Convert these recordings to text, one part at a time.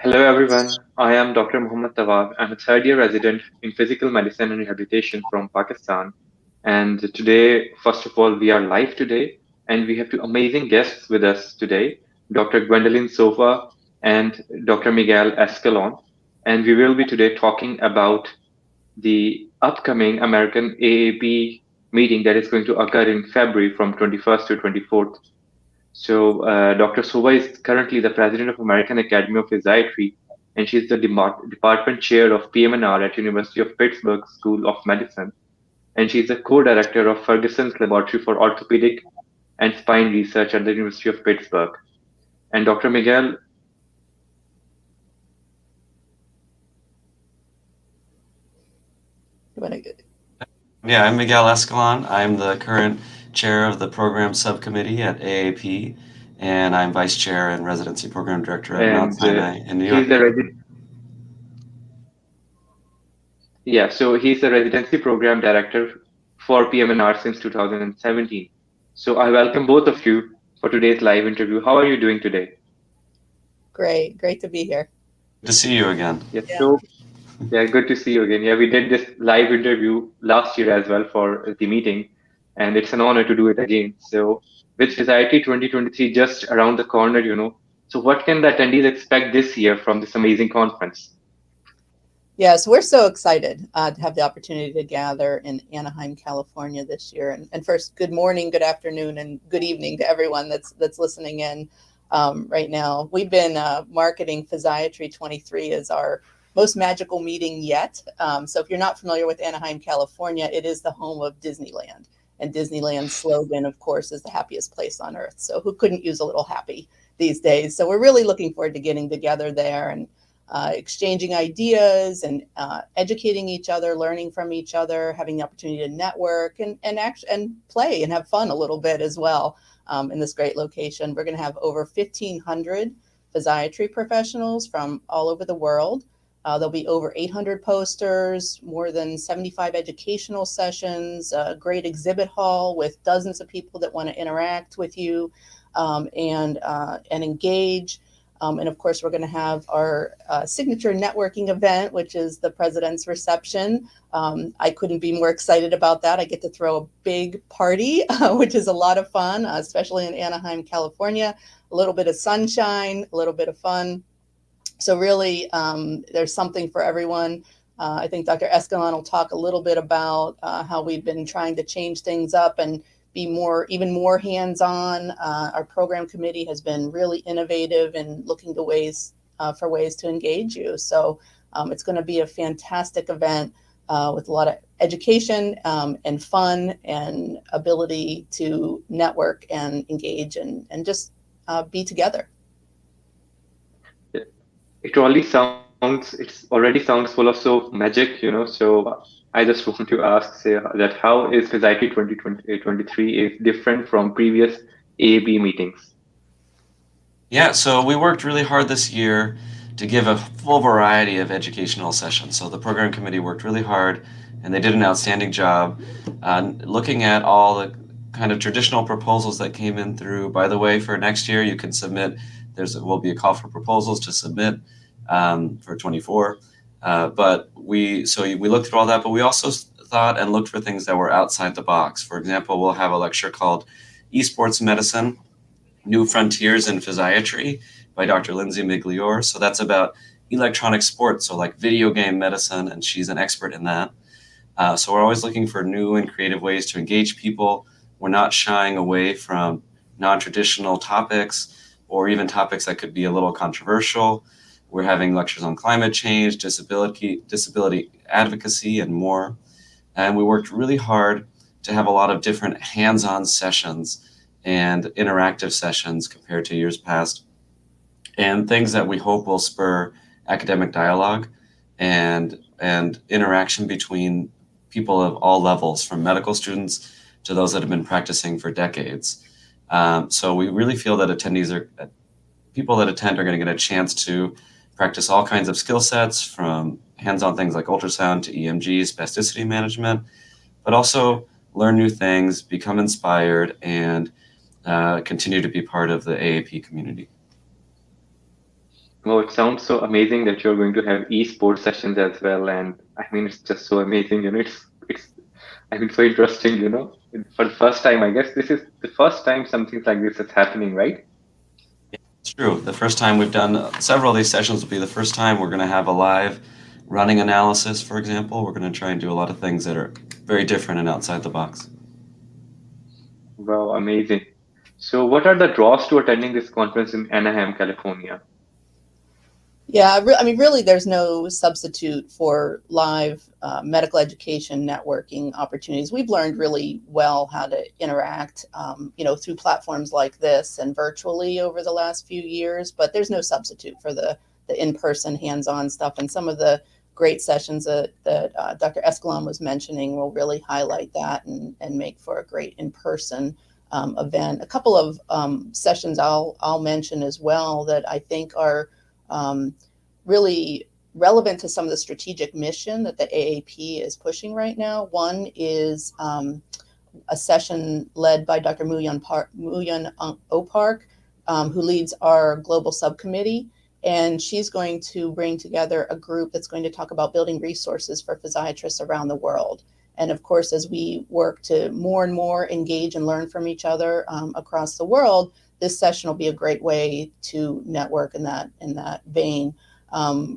Hello everyone, I am Dr. Muhammad Tawab. I'm a third year resident in physical medicine and rehabilitation from Pakistan. And today, first of all, we are live today and we have two amazing guests with us today, Dr. Gwendolyn Sowa and Dr. Miguel Escalon. And we will be today talking about the upcoming American AAP meeting that is going to occur in February from 21st to 24th. So, Dr. Soba is currently the president of American Academy of Physiatry, and she's the department chair of PM&R at University of Pittsburgh School of Medicine, and she's the co-director of Ferguson's Laboratory for Orthopedic and Spine Research at the University of Pittsburgh. And Dr. Miguel, Yeah, I'm Miguel Escalon. I'm the current chair of the program subcommittee at AAP, and I'm vice chair and residency program director at Mount and Sinai in New he's York. the he's the residency program director for PM&R since 2017. So I welcome both of you for today's live interview. How are you doing today? Great to be here. Good to see you again. Yes, Yeah. so yeah, good to see you again. Yeah, we did this live interview last year as well for the meeting, and it's an honor to do it again. So, with Society 2023 just around the corner, so what can the attendees expect this year from this amazing conference? Yes, we're so excited to have the opportunity to gather in Anaheim, California this year. And first, good morning, good afternoon, and good evening to everyone that's listening in right now. We've been marketing Physiatry 23 as our most magical meeting yet. So if you're not familiar with Anaheim, California, it is the home of Disneyland. And Disneyland's slogan, of course, is the happiest place on earth. So who couldn't use a little happy these days? So we're really looking forward to getting together there and exchanging ideas and educating each other, learning from each other, having the opportunity to network and play and have fun a little bit as well in this great location. We're going to have over 1,500 physiatry professionals from all over the world. There'll be over 800 posters, more than 75 educational sessions, a great exhibit hall with dozens of people that want to interact with you and engage. And of course, we're going to have our signature networking event, which is the President's Reception. I couldn't be more excited about that. I get to throw a big party, which is a lot of fun, especially in Anaheim, California. A little bit of sunshine, a little bit of fun. So really, there's something for everyone. I think Dr. Escalon will talk a little bit about how we've been trying to change things up and be even more hands-on. Our program committee has been really innovative in looking to for ways to engage you. So it's going to be a fantastic event with a lot of education and fun and ability to network and engage and just be together. It already sounds full of so magic, So I just want to ask, say, that how is Society 2023 is different from previous AAP meetings? Yeah, so we worked really hard this year to give a full variety of educational sessions. So the program committee worked really hard and they did an outstanding job looking at all the kind of traditional proposals that came in through. By the way, for next year, you can submit. Will be a call for proposals to submit for 24. But we looked through all that, but we also thought and looked for things that were outside the box. For example, we'll have a lecture called Esports Medicine, New Frontiers in Physiatry by Dr. Lindsay Migliore. So that's about electronic sports, so like video game medicine, and she's an expert in that. So we're always looking for new and creative ways to engage people. We're not shying away from non-traditional topics or even topics that could be a little controversial. We're having lectures on climate change, disability advocacy, and more. And we worked really hard to have a lot of different hands-on sessions and interactive sessions compared to years past, and things that we hope will spur academic dialogue and interaction between people of all levels, from medical students to those that have been practicing for decades. So we really feel that people that attend are going to get a chance to practice all kinds of skill sets, from hands-on things like ultrasound to EMG, spasticity management, but also learn new things, become inspired, and continue to be part of the AAP community. Well, it sounds so amazing that you're going to have esports sessions as well, and I mean, it's just so amazing. It's I mean, so interesting. For the first time, I guess this is the first time something like this is happening, right? It's true. The first time we've done several of these sessions will be the first time we're going to have a live running analysis, for example. We're going to try and do a lot of things that are very different and outside the box. Wow, amazing. So, what are the draws to attending this conference in Anaheim, California? Yeah, I mean, really, there's no substitute for live medical education networking opportunities. We've learned really well how to interact, through platforms like this and virtually over the last few years. But there's no substitute for the in-person, hands-on stuff. And some of the great sessions that Dr. Escalon was mentioning will really highlight that and make for a great in-person event. A couple of sessions I'll mention as well that I think are really relevant to some of the strategic mission that the AAP is pushing right now. One is a session led by Dr. Muyan Opark, who leads our global subcommittee. And she's going to bring together a group that's going to talk about building resources for physiatrists around the world. And of course, as we work to more and more engage and learn from each other across the world, this session will be a great way to network in that vein.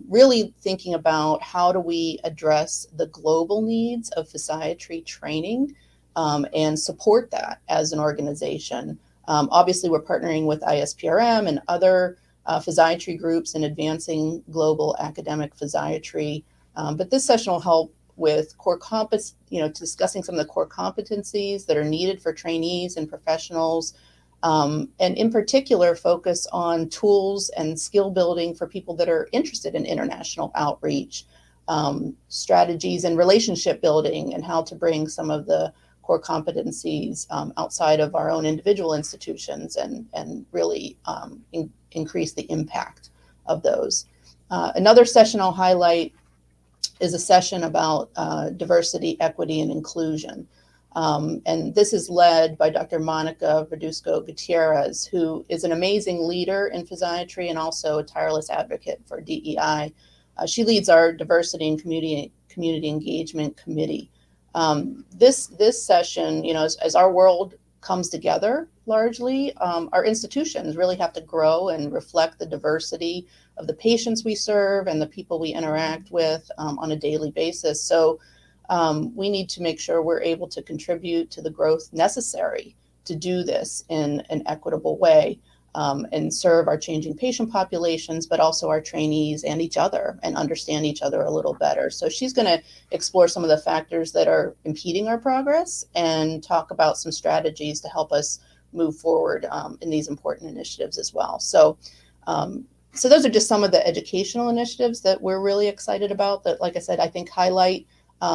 Really thinking about how do we address the global needs of physiatry training and support that as an organization. Obviously, we're partnering with ISPRM and other physiatry groups in advancing global academic physiatry. But this session will help with discussing some of the core competencies that are needed for trainees and professionals. And in particular, focus on tools and skill building for people that are interested in international outreach, strategies and relationship building, and how to bring some of the core competencies outside of our own individual institutions and really increase the impact of those. Another session I'll highlight is a session about diversity, equity, and inclusion. And this is led by Dr. Monica Verduzco Gutierrez, who is an amazing leader in physiatry and also a tireless advocate for DEI. She leads our diversity and community engagement committee. This session, as our world comes together largely, our institutions really have to grow and reflect the diversity of the patients we serve and the people we interact with on a daily basis. So we need to make sure we're able to contribute to the growth necessary to do this in an equitable way and serve our changing patient populations, but also our trainees and each other and understand each other a little better. So she's going to explore some of the factors that are impeding our progress and talk about some strategies to help us move forward in these important initiatives as well. So those are just some of the educational initiatives that we're really excited about that, like I said, I think highlight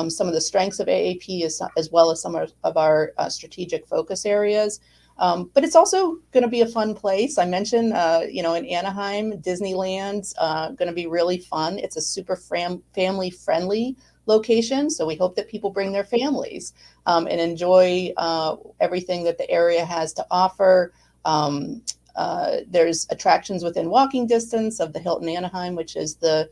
some of the strengths of AAP as well as some of our strategic focus areas. But it's also going to be a fun place. I mentioned, in Anaheim, Disneyland's going to be really fun. It's a super family-friendly location, so we hope that people bring their families and enjoy everything that the area has to offer. There's attractions within walking distance of the Hilton Anaheim, which is the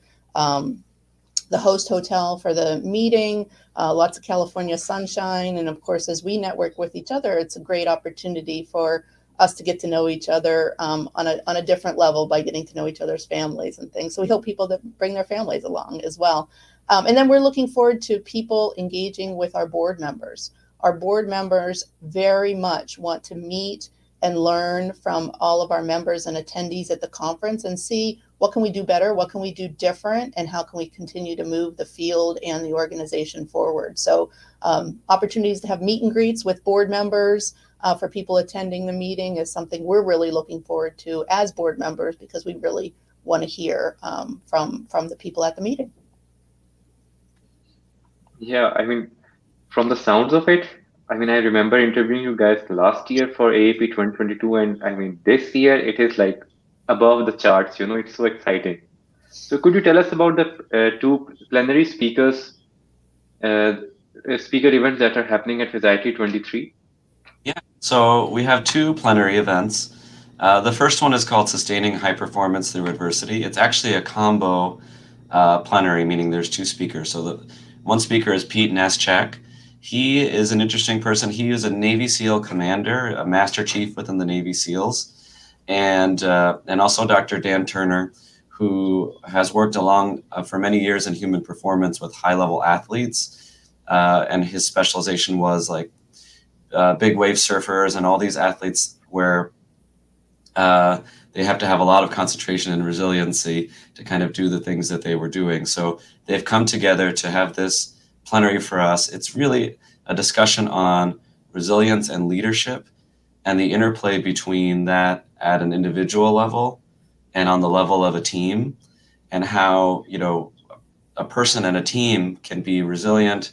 host hotel for the meeting, lots of California sunshine. And of course, as we network with each other, it's a great opportunity for us to get to know each other on a different level by getting to know each other's families and things. So we hope people that bring their families along as well. And then we're looking forward to people engaging with our board members. Our board members very much want to meet and learn from all of our members and attendees at the conference and see what can we do better, what can we do different, and how can we continue to move the field and the organization forward. So opportunities to have meet and greets with board members for people attending the meeting is something we're really looking forward to as board members because we really want to hear from the people at the meeting. Yeah, I mean, from the sounds of it, I mean, I remember interviewing you guys last year for AAP 2022, and I mean, this year it is like above the charts, it's so exciting. So, could you tell us about the two plenary uh, speaker events that are happening at Physiatry 23? Yeah, so we have two plenary events. The first one is called Sustaining High Performance Through Adversity. It's actually a combo plenary, meaning there's two speakers. So the one speaker is Pete Neschak. He is an interesting person. He is a Navy SEAL commander, a Master Chief within the Navy SEALs, and also Dr. Dan Turner, who has worked along for many years in human performance with high-level athletes, and his specialization was like big wave surfers and all these athletes where they have to have a lot of concentration and resiliency to kind of do the things that they were doing. So they've come together to have this plenary for us. It's really a discussion on resilience and leadership and the interplay between that at an individual level and on the level of a team, and how, you know, a person and a team can be resilient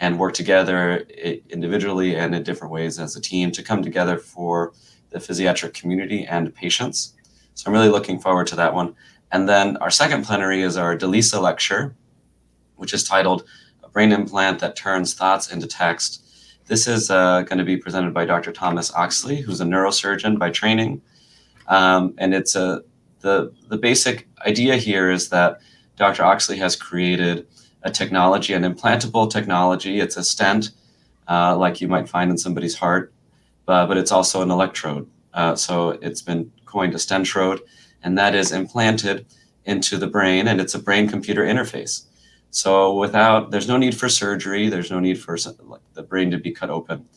and work together individually and in different ways as a team to come together for the physiatric community and patients. So I'm really looking forward to that one. And then our second plenary is our DeLisa lecture, which is titled A Brain Implant That Turns Thoughts into Text. This is going to be presented by Dr. Thomas Oxley, who's a neurosurgeon by training. And it's the basic idea here is that Dr. Oxley has created a technology, an implantable technology. It's a stent, like you might find in somebody's heart, but it's also an electrode. So it's been coined a stentrode, and that is implanted into the brain, and it's a brain-computer interface. So there's no need for surgery. There's no need for the brain to be cut open.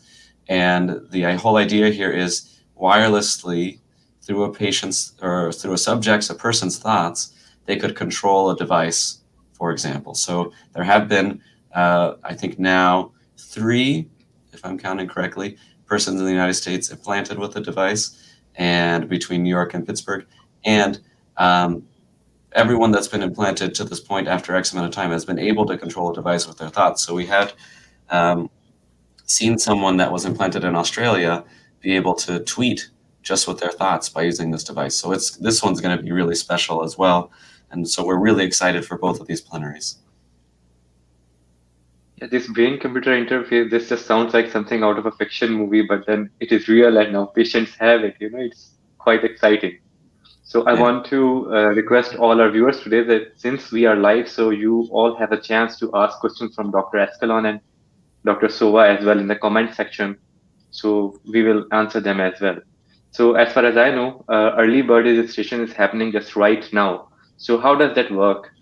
And the whole idea here is wirelessly, through a patient's or through a person's thoughts, they could control a device, for example. So there have been, I think now, 3, if I'm counting correctly, persons in the United States implanted with the device, and between New York and Pittsburgh. And everyone that's been implanted to this point after X amount of time has been able to control a device with their thoughts. So we had seen someone that was implanted in Australia be able to tweet just with their thoughts by using this device. So this one's going to be really special as well. And so we're really excited for both of these plenaries. Yeah, this brain-computer interface, this just sounds like something out of a fiction movie, but then it is real and now patients have it. It's quite exciting. So I want to request all our viewers today that since we are live, so you all have a chance to ask questions from Dr. Escalon and Dr. Sowa as well in the comment section. So we will answer them as well. So as far as I know, early bird registration is happening just right now. So how does that work?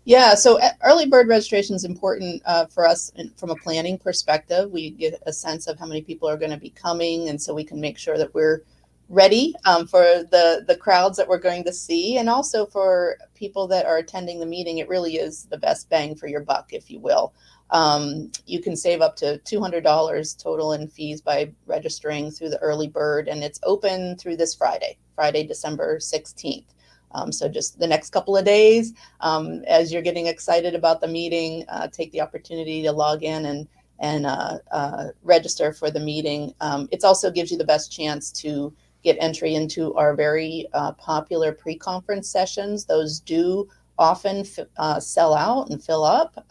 Yeah, so early bird registration is important for us from a planning perspective. We get a sense of how many people are going to be coming, and so we can make sure that we're ready for the crowds that we're going to see, and also for people that are attending the meeting. It really is the best bang for your buck, if you will. You can save up to $200 total in fees by registering through the early bird, and it's open through this Friday, December 16th. So just the next couple of days, as you're getting excited about the meeting, take the opportunity to log in and register for the meeting. It also gives you the best chance to get entry into our very popular pre-conference sessions. Those do often sell out and fill up.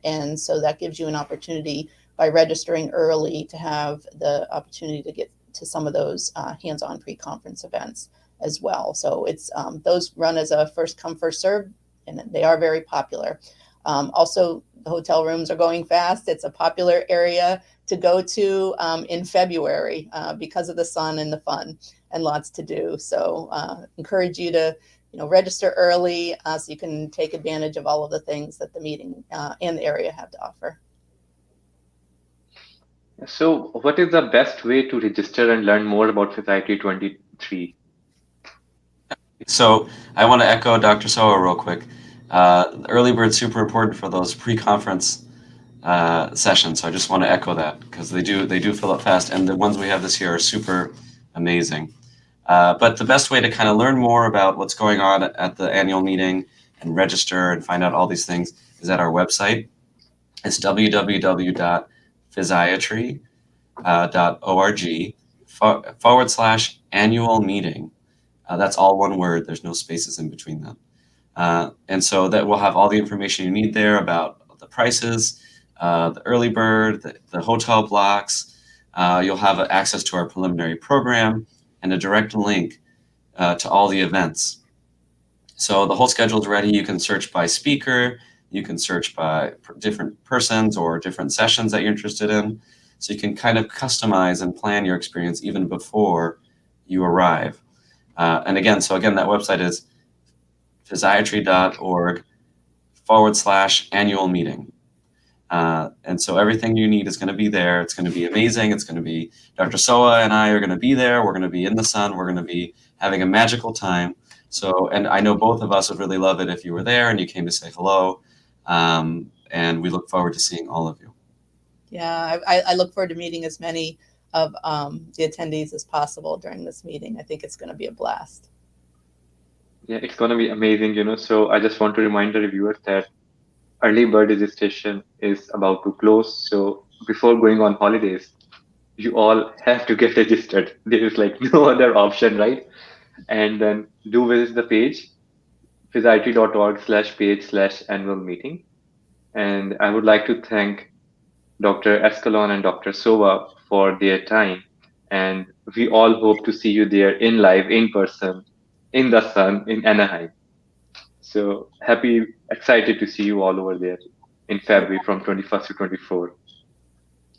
And so that gives you an opportunity by registering early to have the opportunity to get to some of those hands-on pre-conference events as well. So it's those run as a first come, first serve, and they are very popular. Also, the hotel rooms are going fast. It's a popular area to go to in February because of the sun and the fun and lots to do. So encourage you to register early so you can take advantage of all of the things that the meeting and the area have to offer. So what is the best way to register and learn more about Physiatry 23? So I want to echo Dr. Sowa real quick. Early bird's super important for those pre-conference sessions. So I just want to echo that because they do fill up fast, and the ones we have this year are super amazing. But the best way to kind of learn more about what's going on at the annual meeting and register and find out all these things is at our website. It's www.physiatry.org/annual meeting. That's all one word. There's no spaces in between them. And so that will have all the information you need there about the prices, the early bird, the hotel blocks. You'll have access to our preliminary program, and a direct link to all the events. So the whole schedule is ready. You can search by speaker, you can search by different persons or different sessions that you're interested in. So you can kind of customize and plan your experience even before you arrive. And again, that website is physiatry.org/annual meeting. And so everything you need is going to be there. It's going to be amazing. It's going to be Dr. Sowa and I are going to be there. We're going to be in the sun. We're going to be having a magical time. So, and I know both of us would really love it if you were there and you came to say hello. And we look forward to seeing all of you. Yeah, I look forward to meeting as many of the attendees as possible during this meeting. I think it's going to be a blast. Yeah, it's going to be amazing, So I just want to remind the reviewers that early bird registration is about to close. So before going on holidays, you all have to get registered. There is like no other option, right? And then do visit the page, physiatry.org/page/annual meeting. And I would like to thank Dr. Escalon and Dr. Sowa for their time. And we all hope to see you there in live, in person, in the sun, in Anaheim. So happy, excited to see you all over there in February from 21st to 24th.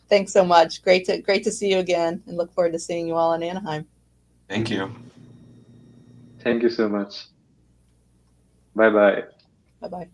Thanks so much. Great to see you again, and look forward to seeing you all in Anaheim. Thank you. Thank you so much. Bye bye. Bye bye.